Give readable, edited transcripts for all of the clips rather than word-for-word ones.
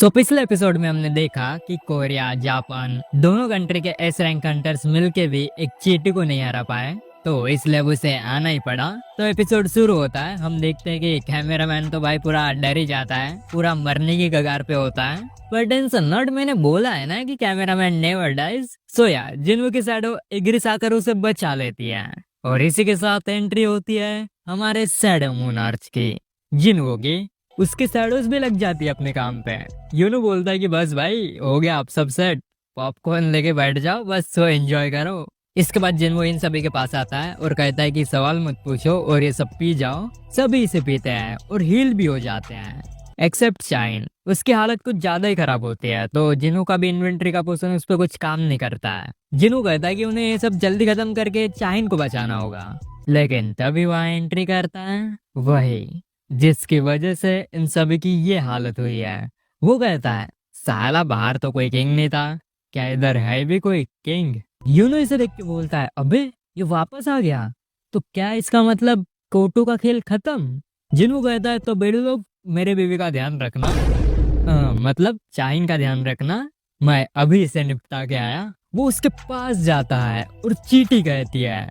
पिछले एपिसोड में हमने देखा कि कोरिया जापान दोनों कंट्री के एस रैंक हंटर्स मिलके भी एक चींटी को नहीं हरा पाए, तो इसलिए उसे आना ही पड़ा। तो एपिसोड शुरू होता है, हम देखते हैं कि कैमरामैन तो भाई पूरा डर ही जाता है, पूरा मरने की कगार पे होता है। पर टेंशन नॉट, मैंने बोला है ना कि कैमरामैन नेवर डाइज। सो यार जिन्हों की शैडो एग्रिस आकर उसे बचा लेती है, और इसी के साथ एंट्री होती है हमारे शैडो मून आर्च की, जिन्हों की उसके शैडोज भी लग जाती है अपने काम पे। यूनू बोलता है कि बस भाई हो गया, आप सब सेट, पॉपकॉर्न लेके बैठ जाओ, बस सो एंजॉय करो। इसके बाद जिन वो इन सभी के पास आता है और कहता है कि सवाल मत पूछो और ये सब पी जाओ। सभी इसे पीते हैं और हील भी हो जाते हैं, एक्सेप्ट शाइन। उसकी हालत कुछ ज्यादा ही खराब होती है, तो जिनू का भी इन्वेंट्री का पोषण उस पर कुछ काम नहीं करता है। जिनू कहता है कि उन्हें ये सब जल्दी खत्म करके शाइन को बचाना होगा, लेकिन तभी वहाँ एंट्री करता है वही जिसकी वजह से इन सभी की ये हालत हुई है। वो कहता है साला बाहर तो कोई किंग नहीं था, क्या इधर है भी कोई किंग? यूनो इसे देख के बोलता है अबे ये वापस आ गया, तो क्या इसका मतलब कोटू का खेल खत्म? जिनू कहता है तो बेटे लोग मेरे बीवी का ध्यान रखना, मतलब चाइन का ध्यान रखना, मैं अभी इसे निपटा के आया। वो उसके पास जाता है और चीटी कहती है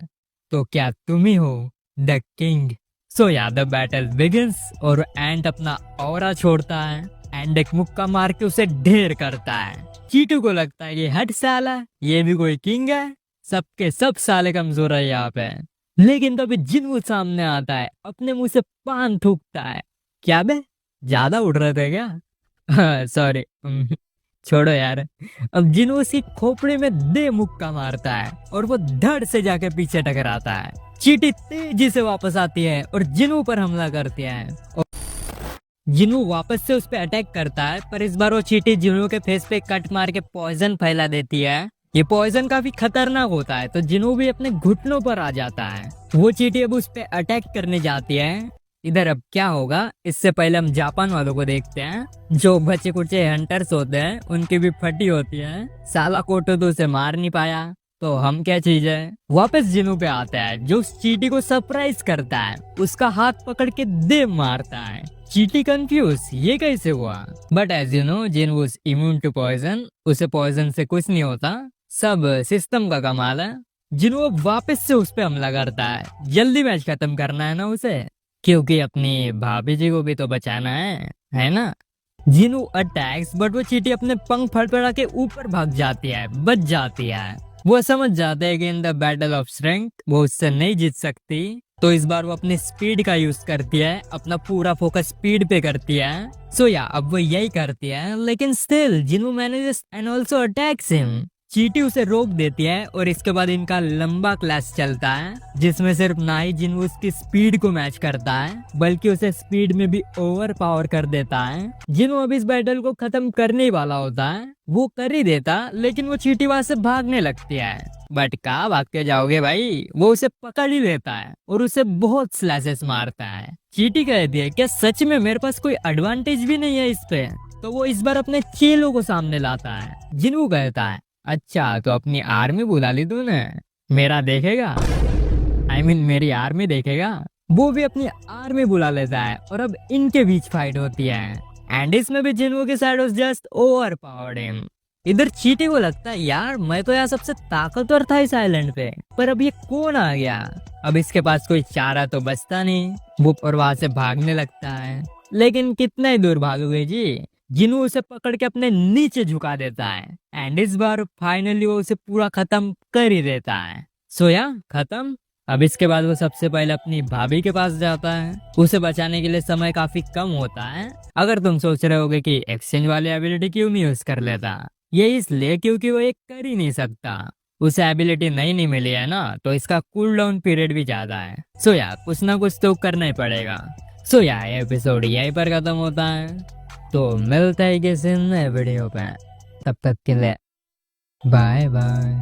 तो क्या तुम ही हो द किंग? सो या द बैटल बिगिंस और एंट अपना ऑरा छोड़ता है एंड एक मुक्का मार के उसे ढेर करता है। चीटू को लगता है कि हट साला, ये भी कोई किंग है, सबके सब साले कमजोर है यहाँ पे। लेकिन तभी जिन्नू सामने आता है, अपने मुंह से पान थूकता है। क्या बे, ज्यादा उड़ रहे थे क्या? सॉरी, छोड़ो यार। अब जिन्नू उसकी खोपड़ी में दे मुक्का मारता है और वो धड़ से जाके पीछे टकराता है। चीटी तेजी से वापस आती है और जिन्नू पर हमला करती है और जिन्नू वापस से उस पर अटैक करता है, पर इस बार वो चीटी जिन्नू के फेस पे कट मार के पॉइजन फैला देती है। ये पॉइजन काफी खतरनाक होता है, तो जिन्नू भी अपने घुटनों पर आ जाता है। वो चीटी अब उस पे अटैक करने जाती है। इधर अब क्या होगा, इससे पहले हम जापान वालों को देखते हैं। जो बच्चे कुचे हंटर्स होते हैं उनकी भी फटी होती है। साला कोटो तो उसे मार नहीं पाया, तो हम क्या चीज है। वापस जिनू पे आता है जो उस चीटी को सरप्राइज करता है, उसका हाथ पकड़ के दे मारता है। चीटी कंफ्यूज, ये कैसे हुआ? बट एज यू नो जिन वाज इम्यून टू पॉइजन, उसे पॉइजन से कुछ नहीं होता, सब सिस्टम का कमाल है। जिन्हों अब वापस से उस पे हमला करता है, जल्दी मैच खत्म करना है ना उसे, क्योंकि अपनी भाभी जी को भी तो बचाना है ना। जिनू अटैक्स, बट वो चीटी अपने पंख फड़फड़ा के ऊपर भाग जाती है, बच जाती है। वो समझ जाते हैं कि in the battle of strength वो उससे नहीं जीत सकती, तो इस बार वो अपनी स्पीड का यूज करती है, अपना पूरा फोकस स्पीड पे करती है। सो या अब वो यही करती है, लेकिन still Jinu manages and also attacks him. चीटी उसे रोक देती है और इसके बाद इनका लंबा क्लैश चलता है, जिसमें सिर्फ ना ही जिन्नू उसकी स्पीड को मैच करता है, बल्कि उसे स्पीड में भी ओवर पावर कर देता है। जिन्नू अब इस बैटल को खत्म करने वाला होता है, वो कर ही देता, लेकिन वो चीटी वहां से भागने लगती है। बट कहाँ भाग के जाओगे भाई, वो उसे पकड़ ही लेता है और उसे बहुत स्लैशेस मारता है। चीटी कहती है क्या सच में मेरे पास कोई एडवांटेज भी नहीं है इस पे? तो वो इस बार अपने चेलों को सामने लाता है। जिन्नू कहता है अच्छा तो अपनी आर्मी बुला ली तूने, मेरा देखेगा, I mean, मेरी आर्मी देखेगा। वो भी अपनी आर्मी बुला लेता है और अब इनके बीच फाइट होती है, एंड इसमें भी जिन्हों के side was just over powered him. इधर चीटी को लगता है यार मैं तो यहाँ सबसे ताकतवर था इस आइलैंड पे, पर अब ये कौन आ गया? अब इसके पास कोई चारा तो बचता नहीं, वो और वहां से भागने लगता है। लेकिन कितना ही दूर भागोगे जी? जिन्हों उसे पकड़ के अपने नीचे झुका देता है, एंड इस बार फाइनली वो उसे पूरा खत्म कर ही देता है। सोया खत्म। अब इसके बाद वो सबसे पहले अपनी भाभी के पास जाता है। उसे बचाने के लिए समय काफी कम होता है। अगर तुम सोच रहे होगे कि एक्सचेंज वाली एबिलिटी क्यों नहीं यूज कर लेता, ये इसलिए क्योंकि वो एक कर ही नहीं सकता, उसे एबिलिटी नहीं मिली है ना, तो इसका कूल डाउन पीरियड भी ज्यादा है। सो यार कुछ ना कुछ तो करना ही पड़ेगा। सो यार एपिसोड यहीं पर खत्म होता है, तो मिलता है किसी नए वीडियो पे। तब तक के लिए बाय बाय।